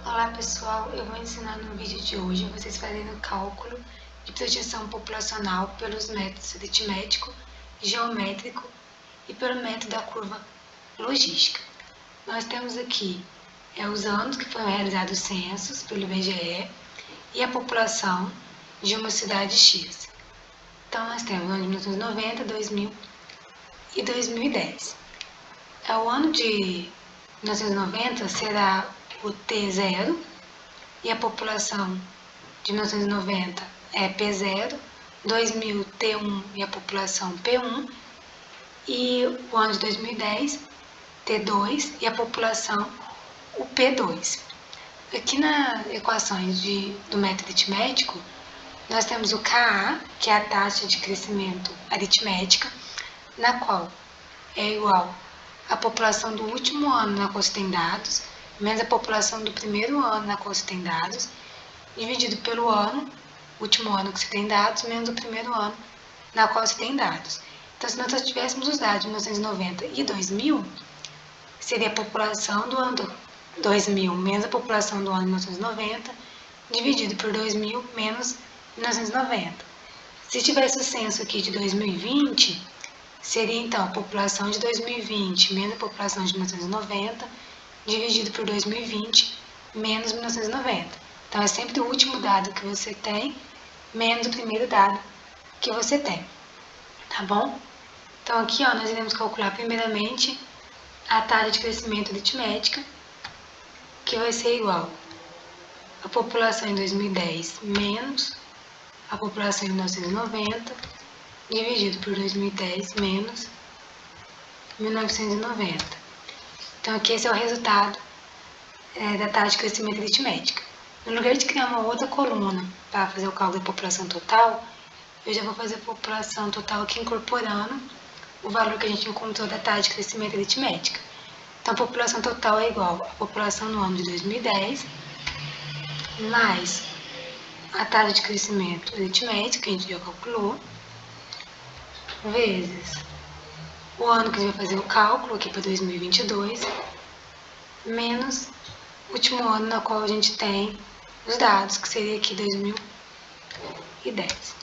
Olá pessoal, eu vou ensinar no vídeo de hoje vocês fazendo o cálculo de projeção populacional pelos métodos aritmético, geométrico e pelo método da curva logística. Nós temos aqui os anos que foram realizados os censos pelo IBGE e a população de uma cidade X. Então nós temos o ano de 1990, 2000 e 2010. O ano de 1990 será o T0 e a população de 1990 é P0, 2000 T1 e a população P1 e o ano de 2010 T2 e a população o P2. Aqui nas equações do método aritmético nós temos o KA, que é a taxa de crescimento aritmética, na qual é igual à população do último ano na qual se tem dados, menos a população do primeiro ano na qual se tem dados, dividido pelo ano, último ano que se tem dados, menos o primeiro ano na qual se tem dados. Então, se nós só tivéssemos os dados de 1990 e 2000, seria a população do ano 2000 menos a população do ano 1990, dividido por 2000 menos 1990. Se tivesse o censo aqui de 2020, seria então a população de 2020 menos a população de 1990, dividido por 2020 menos 1990. Então, é sempre o último dado que você tem menos o primeiro dado que você tem, tá bom? Então, aqui nós iremos calcular primeiramente a taxa de crescimento aritmética, que vai ser igual a população em 2010 menos a população em 1990, dividido por 2010 menos 1990. Então, aqui esse é o resultado da taxa de crescimento aritmética. No lugar de criar uma outra coluna para fazer o cálculo da população total, eu já vou fazer a população total aqui incorporando o valor que a gente encontrou da taxa de crescimento aritmética. Então, a população total é igual à população no ano de 2010, mais a taxa de crescimento aritmética, que a gente já calculou, vezes o ano que a gente vai fazer o cálculo, aqui para 2022, menos o último ano na qual a gente tem os dados, que seria aqui 2010.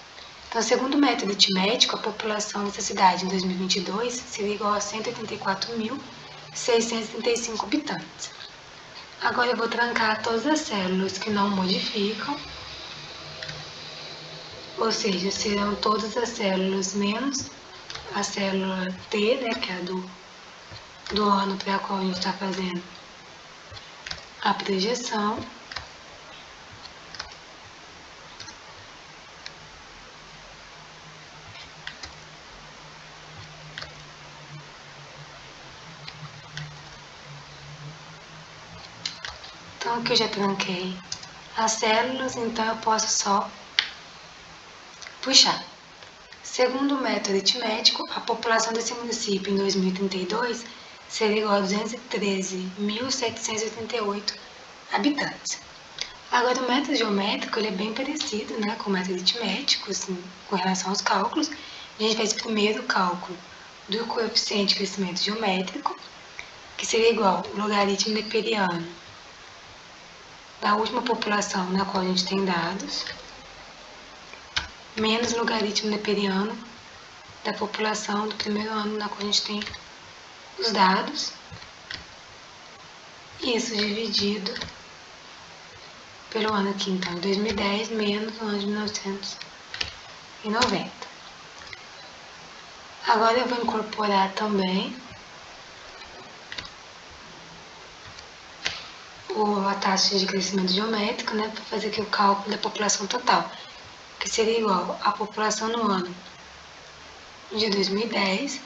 Então, segundo o método aritmético, a população dessa cidade em 2022 seria igual a 184.635 habitantes. Agora eu vou trancar todas as células que não modificam, ou seja, serão todas as células menos a célula T, né, que é a do ano para a qual a gente está fazendo a projeção. Então, aqui eu já tranquei as células, então eu posso só puxar. Segundo o método aritmético, a população desse município em 2032 seria igual a 213.788 habitantes. Agora, o método geométrico ele é bem parecido, né, com o método aritmético, assim, com relação aos cálculos. A gente faz primeiro o cálculo do coeficiente de crescimento geométrico, que seria igual ao logaritmo neperiano da última população na qual a gente tem dados, menos o logaritmo neperiano da população do primeiro ano na qual a gente tem os dados, isso dividido pelo ano aqui, então, 2010 menos o ano de 1990. Agora eu vou incorporar também a taxa de crescimento geométrico, né, para fazer aqui o cálculo da população total, que seria igual à população no ano de 2010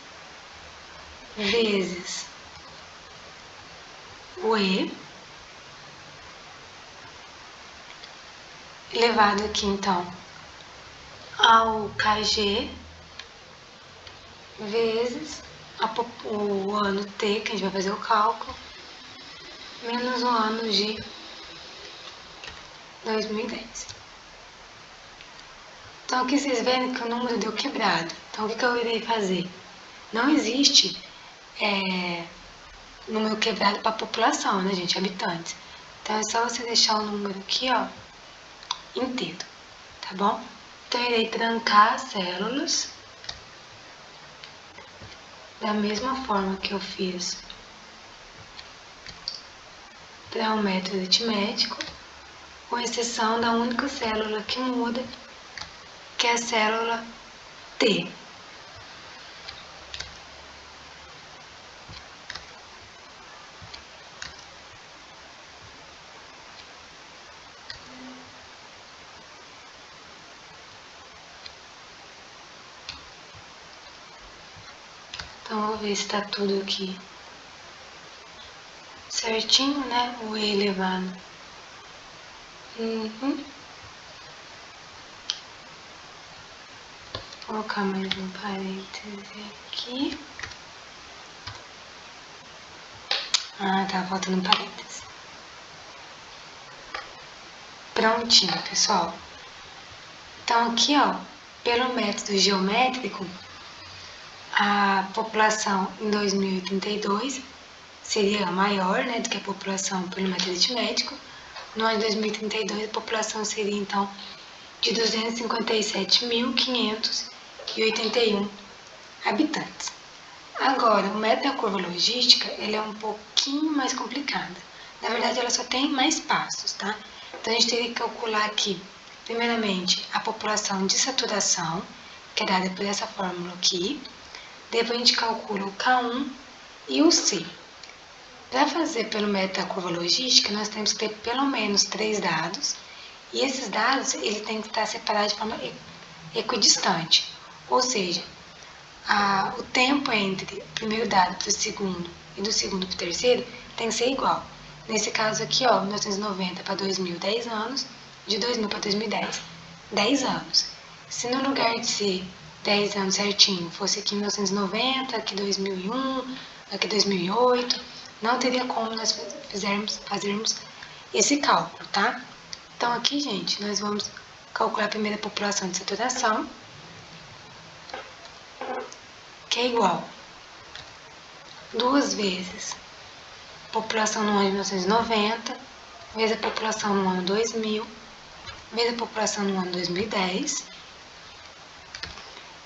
vezes o E, elevado aqui, então, ao KG, vezes o ano T, que a gente vai fazer o cálculo, menos o ano de 2010. Então, aqui vocês veem que o número deu quebrado. Então, o que eu irei fazer? Não existe número quebrado para a população, né, gente, habitantes. Então é só você deixar o número aqui, ó, inteiro, tá bom? Então eu irei trancar as células da mesma forma que eu fiz para o método aritmético, com exceção da única célula que muda, que é a célula T. Então, vou ver se está tudo aqui certinho, né? O E elevado. Vou colocar mais um parêntese aqui. Ah, tá faltando um parêntese. Prontinho, pessoal. Então, aqui, ó, pelo método geométrico, a população em 2032 seria maior, né, do que a população pelo método aritmético. No ano de 2032, a população seria, então, de 257.581 habitantes. Agora, o método da curva logística, ele é um pouquinho mais complicado. Na verdade, ela só tem mais passos, tá? Então, a gente teria que calcular aqui, primeiramente, a população de saturação, que é dada por essa fórmula aqui. Depois, a gente calcula o K1 e o C. Para fazer pelo método da curva logística, nós temos que ter pelo menos 3 dados, e esses dados ele tem que estar separados de forma equidistante, ou seja, o tempo entre o primeiro dado para o segundo e do segundo para o terceiro tem que ser igual. Nesse caso aqui, ó, 1990 para 2000, 10 anos, de 2000 para 2010, 10 anos. Se no lugar de ser 10 anos certinho, fosse aqui 1990, aqui 2001, aqui 2008, não teria como nós fazermos esse cálculo, tá? Então aqui, gente, nós vamos calcular a primeira população de saturação, que é igual 2 vezes a população no ano de 1990, vezes a população no ano 2000, vezes a população no ano 2010,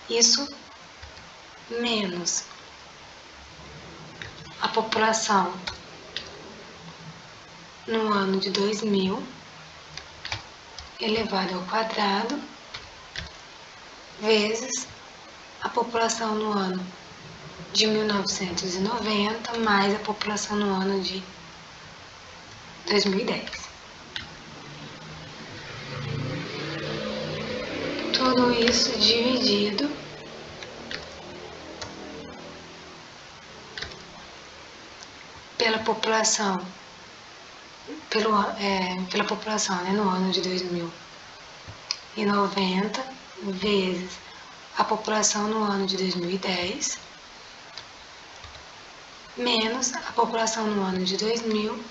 isso menos a população no ano de 2000, elevado ao quadrado, vezes a população no ano de 1990, mais a população no ano de 2010. Tudo isso dividido pela população, pela população, né, no ano de 2090, vezes a população no ano de 2010, menos a população no ano de 2000,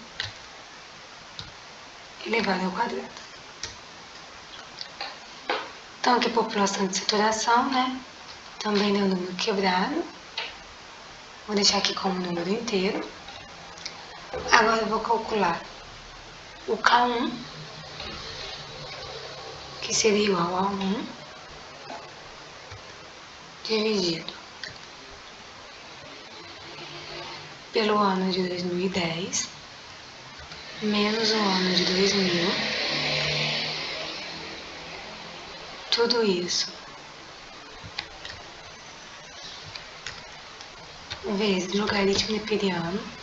elevado ao quadrado. Então, aqui a população de saturação, né, também deu número quebrado. Vou deixar aqui como número inteiro. Agora eu vou calcular o K1, que seria igual a 1, dividido pelo ano de 2010, menos o ano de 2000, tudo isso vezes logaritmo neperiano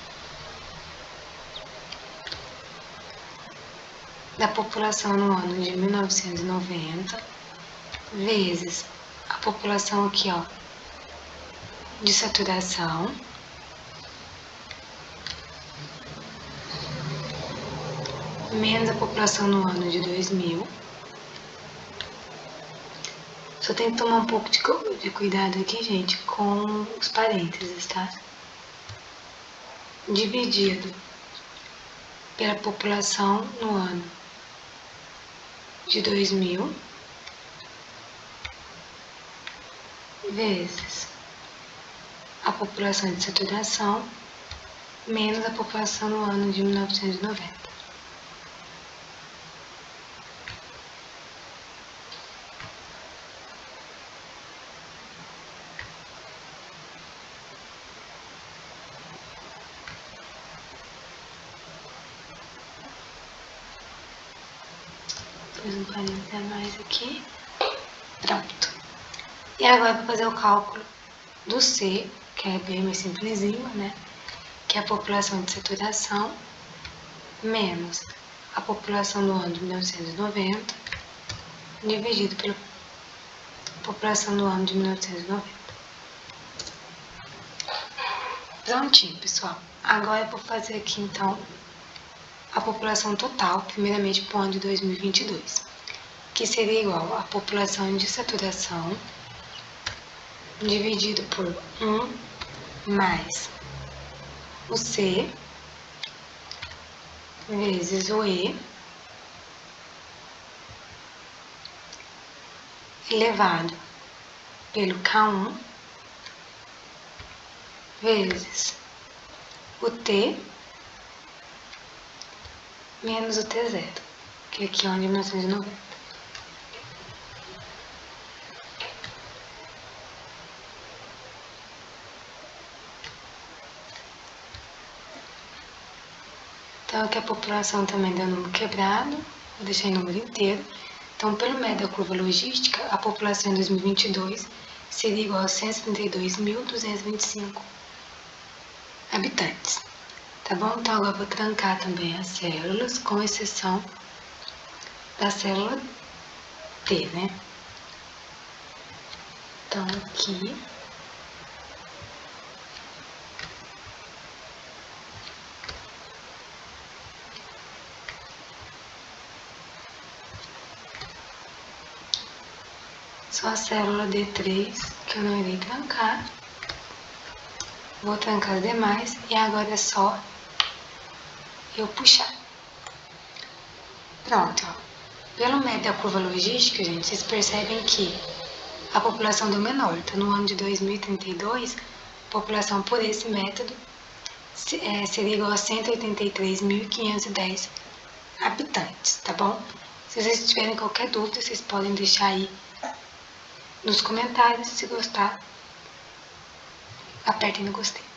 da população no ano de 1990, vezes a população aqui, ó, de saturação, menos a população no ano de 2000. Só tem que tomar um pouco de cuidado aqui, gente, com os parênteses, tá? Dividido pela população no ano de 2000, vezes a população de saturação, menos a população no ano de 1990. Pus um parênteses a mais aqui. Pronto. E agora para fazer o cálculo do C, que é bem mais simplesinho, né? Que é a população de saturação menos a população do ano de 1990 dividido pela população do ano de 1990. Prontinho, pessoal. Agora eu vou fazer aqui, então, a população total, primeiramente para o ano de 2022, que seria igual a população de saturação dividido por 1 mais o C vezes o E elevado pelo K1 vezes o T menos o T0, que aqui é o ano de 1990. Então, aqui a população também deu número quebrado, vou deixar em número inteiro. Então, pelo método da curva logística, a população em 2022 seria igual a 132.225 habitantes. Tá bom? Então, agora eu vou trancar também as células, com exceção da célula T, né? Então, aqui... só a célula D3 que eu não irei trancar. Vou trancar as demais e agora é só eu puxar. Pronto, ó. Pelo método da curva logística, gente, vocês percebem que a população do menor, então no ano de 2032, a população por esse método seria igual a 183.510 habitantes, tá bom? Se vocês tiverem qualquer dúvida, vocês podem deixar aí nos comentários. Se gostar, apertem no gostei.